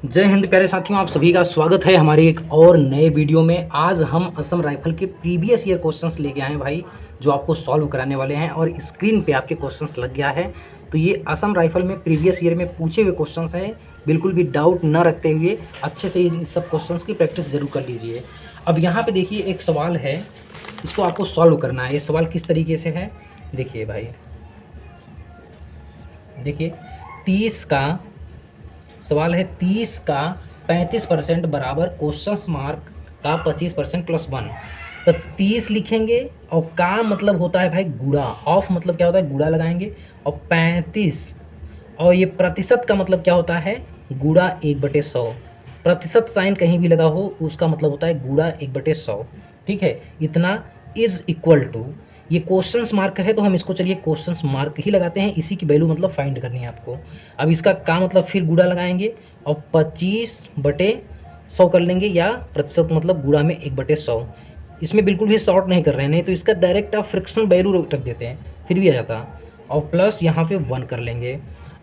जय हिंद प्यारे साथियों, आप सभी का स्वागत है हमारे एक और नए वीडियो में। आज हम असम राइफल के प्रीवियस ईयर क्वेश्चंस लेके आए हैं भाई, जो आपको सॉल्व कराने वाले हैं और स्क्रीन पे आपके क्वेश्चंस लग गया है। तो ये असम राइफल में प्रीवियस ईयर में पूछे हुए क्वेश्चंस हैं, बिल्कुल भी डाउट न रखते हुए अच्छे से इन सब क्वेश्चंस की प्रैक्टिस जरूर कर लीजिए। अब यहाँ पर देखिए एक सवाल है, इसको आपको सॉल्व करना है। ये सवाल किस तरीके से है देखिए भाई, देखिए 30 का सवाल है, 30 का 35% बराबर क्वेश्चन मार्क का 25% प्लस 1। तो 30 लिखेंगे और का मतलब होता है भाई गुणा, ऑफ मतलब क्या होता है गुणा लगाएंगे, और 35 और ये प्रतिशत का मतलब क्या होता है गुणा 1/100। प्रतिशत साइन कहीं भी लगा हो उसका मतलब होता है गुणा 1/100। ठीक है, इतना इज इक्वल टू, ये क्वेश्चंस मार्क है तो हम इसको चलिए क्वेश्चंस मार्क ही लगाते हैं, इसी की वैल्यू मतलब फाइंड करनी है आपको। अब इसका का मतलब फिर गुणा लगाएंगे और 25/100 कर लेंगे, या प्रतिशत मतलब गुणा में 1/100। इसमें बिल्कुल भी शॉर्ट नहीं कर रहे हैं, नहीं तो इसका डायरेक्ट आप फ्रिक्शन वैल्यू रख देते हैं फिर भी आ जाता, और प्लस यहाँ पे 1 कर लेंगे।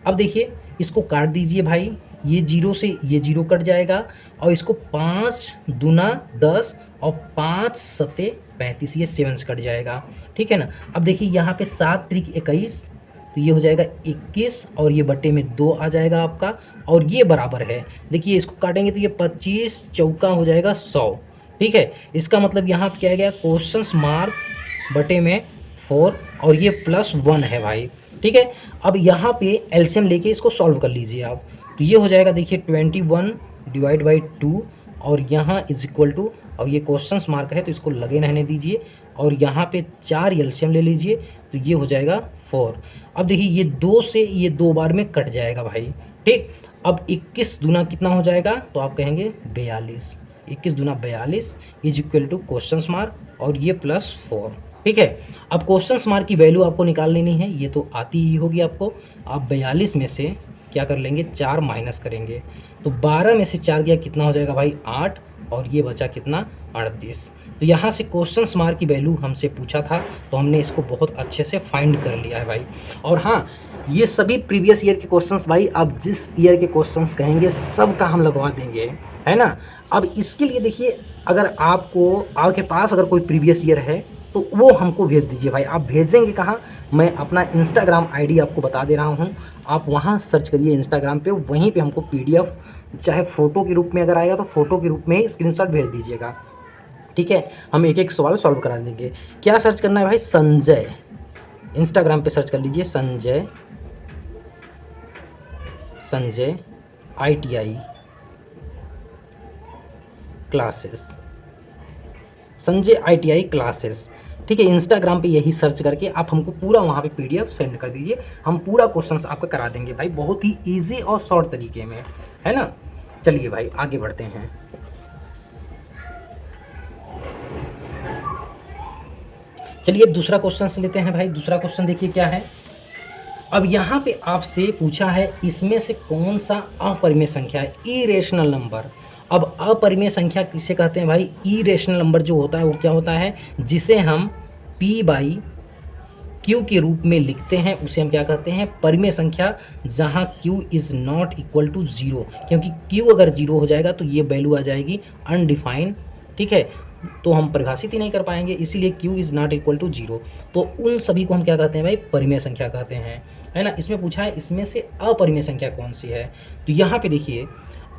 अब देखिए इसको काट दीजिए भाई, ये 0 से ये 0 कट जाएगा, और इसको 5 दूना 10 और 5 सत्ते 35, ये 7 से कट जाएगा। ठीक है ना। अब देखिए यहाँ पे 7 त्रिक 21, तो ये हो जाएगा 21, और ये बट्टे में 2 आ जाएगा आपका, और ये बराबर है, देखिए इसको काटेंगे तो ये 25 चौका हो जाएगा 100। ठीक है, इसका मतलब यहाँ पे क्या आ गया क्वेश्चन मार्क बटे में 4, और ये प्लस 1 है भाई। ठीक है, अब यहाँ पे एलसीएम लेके इसको सॉल्व कर लीजिए आप, तो ये हो जाएगा देखिए 21 डिवाइड बाई 2, और यहाँ इज इक्वल टू, और ये क्वेश्चंस मार्क है तो इसको लगे रहने दीजिए, और यहाँ पे 4 एलसीएम ले लीजिए, तो ये हो जाएगा 4। अब देखिए ये 2 से ये 2 बार में कट जाएगा भाई। ठीक, अब 21 दूना कितना हो जाएगा, तो आप कहेंगे 42, 21 दूना 42 is equal two questions mark और ये प्लस 4। ठीक है, अब क्वेश्चंस मार्क की वैल्यू आपको निकाल लेनी है, ये तो आती ही होगी आपको। आप 42 में से क्या कर लेंगे 4 माइनस करेंगे, तो 12 में से 4 गया कितना हो जाएगा भाई 8, और ये बचा कितना 38। तो यहाँ से क्वेश्चंस मार्क की वैल्यू हमसे पूछा था, तो हमने इसको बहुत अच्छे से फाइंड कर लिया है भाई। और हाँ, ये सभी प्रीवियस ईयर के क्वेश्चंस भाई, आप जिस ईयर के क्वेश्चंस कहेंगे सब का हम लगवा देंगे, है ना। अब इसके लिए देखिए, अगर आपके पास अगर कोई प्रीवियस ईयर है तो वो हमको भेज दीजिए भाई। आप भेजेंगे कहाँ, मैं अपना इंस्टाग्राम आईडी आपको बता दे रहा हूँ, आप वहाँ सर्च करिए इंस्टाग्राम पे, वहीं पे हमको पीडीएफ चाहे फ़ोटो के रूप में अगर आएगा तो फ़ोटो के रूप में ही स्क्रीनशॉट भेज दीजिएगा। ठीक है, हम एक एक सवाल सॉल्व करा देंगे। क्या सर्च करना है भाई, संजय, इंस्टाग्राम पे सर्च कर लीजिए Sanjay, Sanjay ITI classes, Sanjay ITI classes. ठीक है, इंस्टाग्राम पे यही सर्च करके आप हमको पूरा वहाँ पे पीडीएफ सेंड कर दीजिए, हम पूरा क्वेश्चंस आपका करा देंगे भाई, बहुत ही इजी और शॉर्ट तरीके में, है ना। चलिए भाई आगे बढ़ते हैं। चलिए दूसरा क्वेश्चन लेते हैं भाई। दूसरा क्वेश्चन देखिए क्या है। अब यहाँ पे आपसे पूछा है इसमें से कौन सा अपरिमेय संख्या है, इरेशनल नंबर। अब अपरिमेय संख्या किसे कहते हैं भाई, इरेशनल नंबर जो होता है वो क्या होता है, जिसे हम P/Q के रूप में लिखते हैं, उसे हम क्या कहते हैं परिमेय संख्या, जहाँ Q is not equal to 0, क्योंकि Q अगर 0 हो जाएगा तो ये वैल्यू आ जाएगी अनडिफाइंड। ठीक है, तो हम परिभाषित ही नहीं कर पाएंगे, इसीलिए Q is not equal to 0। तो उन सभी को हम क्या कहते हैं भाई परिमेय संख्या कहते हैं, है ना। इसमें पूछा है इसमें से अपरिमेय संख्या कौन सी है, तो यहाँ पे देखिए,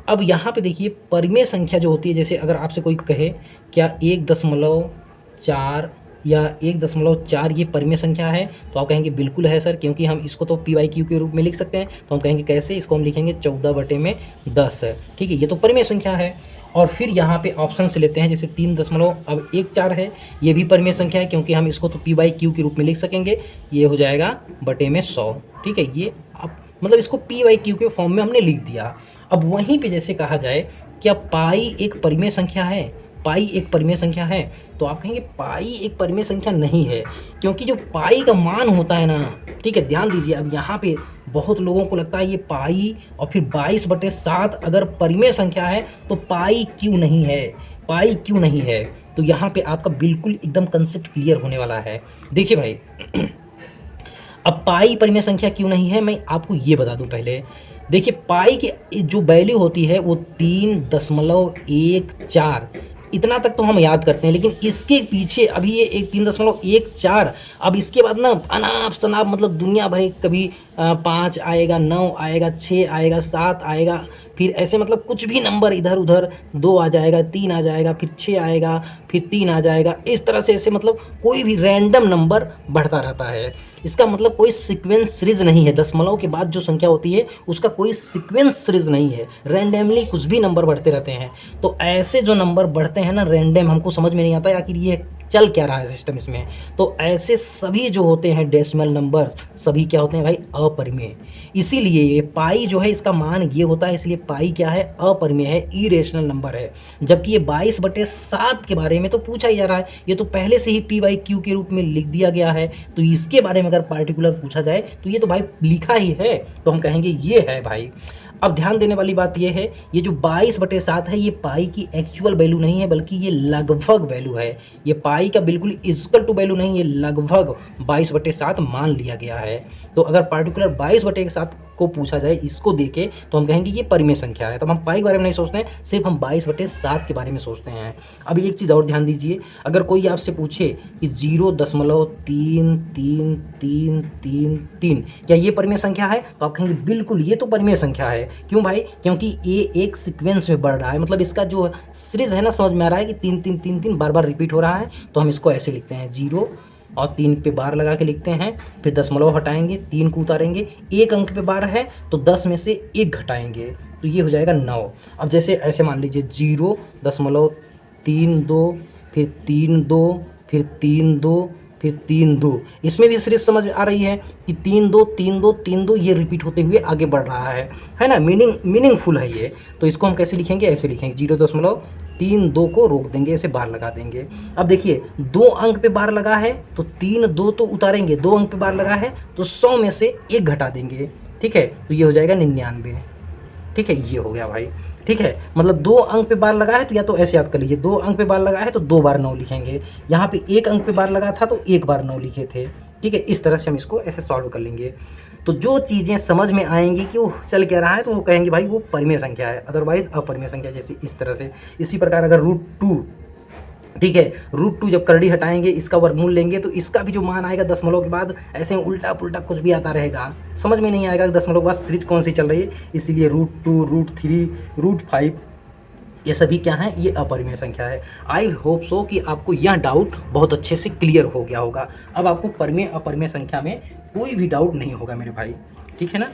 अब यहाँ पे देखिए परिमेय संख्या जो होती है, जैसे अगर आपसे कोई कहे क्या 1.4 या 1.4 ये परिमेय संख्या है, तो आप कहेंगे बिल्कुल है सर, क्योंकि हम इसको तो P/Q के रूप में लिख सकते हैं। तो हम कहेंगे कैसे, इसको हम लिखेंगे 14/10 है। ठीक है, ये तो परिमेय संख्या है। और फिर यहाँ पे ऑप्शन से लेते हैं, जैसे 3.14 है, ये भी परिमेय संख्या है, क्योंकि हम इसको तो P/Q के रूप में लिख सकेंगे, ये हो जाएगा बटे में 100। ठीक है, ये अब मतलब इसको P/Q के फॉर्म में हमने लिख दिया। अब वहीं पे जैसे कहा जाए क्या पाई एक परिमेय संख्या है, पाई एक परिमेय संख्या है, तो आप कहेंगे पाई एक परिमेय संख्या नहीं है, क्योंकि जो पाई का मान होता है ना, ठीक है ध्यान दीजिए। अब यहाँ पे बहुत लोगों को लगता है ये पाई और फिर 22/7 अगर परिमेय संख्या है तो पाई क्यों नहीं है, पाई क्यों नहीं है। तो यहाँ पे आपका बिल्कुल एकदम कंसेप्ट क्लियर होने वाला है। देखिए भाई अब पाई परिमेय संख्या क्यों नहीं है, मैं आपको ये बता दूं पहले। देखिए पाई की जो वैल्यू होती है वो 3.14 इतना तक तो हम याद करते हैं, लेकिन इसके पीछे अभी ये एक 3.14, अब इसके बाद ना अनाप शनाप मतलब दुनिया भर कभी 5 आएगा, 9 आएगा, 6 आएगा, 7 आएगा, फिर ऐसे मतलब कुछ भी नंबर इधर उधर 2 आ जाएगा, 3 आ जाएगा, फिर 6 आएगा, फिर 3 आ जाएगा, इस तरह से ऐसे मतलब कोई भी रैंडम नंबर बढ़ता रहता है। इसका मतलब कोई सीक्वेंस सीरीज नहीं है, दशमलव के बाद जो संख्या होती है उसका कोई सीक्वेंस सीरीज नहीं है, रैंडमली कुछ भी नंबर बढ़ते रहते हैं। तो ऐसे जो नंबर बढ़ते हैं ना रैंडम, हमको समझ में नहीं आता आखिर ये चल क्या रहा है सिस्टम इसमें। तो ऐसे सभी जो होते हैं डेसिमल नंबर्स सभी क्या होते हैं भाई, अपरिमेय। इसीलिए ये पाई जो है इसका मान ये होता है, इसलिए पाई क्या है, अपरिमेय है, इरेशनल नंबर है। जबकि ये 22/7 के बारे में तो पूछा ही जा रहा है, ये तो पहले से ही p/q के रूप में लिख दिया गया है, तो इसके बारे में अगर पार्टिकुलर पूछा जाए तो ये तो भाई लिखा ही है, तो हम कहेंगे ये है भाई। अब ध्यान देने वाली बात यह है, ये जो 22/7 है ये पाई की एक्चुअल वैल्यू नहीं है, बल्कि ये लगभग वैल्यू है। ये पाई का बिल्कुल इक्वल टू वैल्यू नहीं, ये लगभग 22/7 मान लिया गया है। तो अगर पार्टिकुलर 22/7 को पूछा जाए इसको देके तो हम कहेंगे ये परिमेय संख्या है। तब हम पाई के बारे में नहीं सोचते हैं, सिर्फ हम 22/7 के बारे में सोचते हैं। अब एक चीज़ और ध्यान दीजिए, अगर कोई आपसे पूछे कि 0.3333 क्या ये परिमेय संख्या है, तो आप कहेंगे बिल्कुल ये तो परिमेय संख्या है। क्यों भाई, क्योंकि ये एक सीक्वेंस में बढ़ रहा है, मतलब इसका जो सीरीज है ना समझ में आ रहा है कि 3 3 3 3 बार बार रिपीट हो रहा है। तो हम इसको ऐसे लिखते हैं 0 और 3 पे बार लगा के लिखते हैं, फिर दशमलव हटाएंगे, 3 को उतारेंगे, एक अंक पे बार है तो 10 में से 1 घटाएंगे, तो ये हो जाएगा 9। अब जैसे ऐसे मान लीजिए 0.32, फिर 3 2, फिर 3 2, फिर 3 2, इसमें भी सीरीज समझ में आ रही है कि 3 2 3 2 3 2 ये रिपीट होते हुए आगे बढ़ रहा है ना, मीनिंगफुल है ये। तो इसको हम कैसे लिखेंगे, ऐसे लिखेंगे 0.32 को रोक देंगे, ऐसे बार लगा देंगे। अब देखिए 2 अंक पे बार लगा है तो 3 2 तो उतारेंगे, 2 अंक पे बार लगा है तो 100 में से 1 घटा देंगे, ठीक है, तो ये हो जाएगा 99, ठीक है, ये हो गया भाई, ठीक है। मतलब 2 अंक पे बार लगा है तो या तो ऐसे याद कर लीजिए, 2 अंक पे बार लगा है तो 2 बार 9 लिखेंगे, यहाँ पे 1 अंक पे बार लगा था तो 1 बार 9 लिखे थे, ठीक है। इस तरह से हम इसको ऐसे सॉल्व कर लेंगे। तो जो चीज़ें समझ में आएंगी कि वो चल क्या रहा है तो वो कहेंगे भाई वो परिमेय संख्या है, अदरवाइज अपरिमेय संख्या, जैसे इस तरह से। इसी प्रकार अगर √2, ठीक है, √2 जब करड़ी हटाएंगे इसका वर्गमूल लेंगे तो इसका भी जो मान आएगा दशमलव के बाद ऐसे उल्टा पुल्टा कुछ भी आता रहेगा, समझ में नहीं आएगा कि दशमलव के बाद सीरीज कौन सी चल रही है। इसीलिए √2, √3, √5 ये सभी क्या हैं, ये अपरिमेय संख्या है। आई होप सो कि आपको यह डाउट बहुत अच्छे से क्लियर हो गया होगा। अब आपको परिमेय अपरिमेय संख्या में कोई भी डाउट नहीं होगा मेरे भाई, ठीक है ना।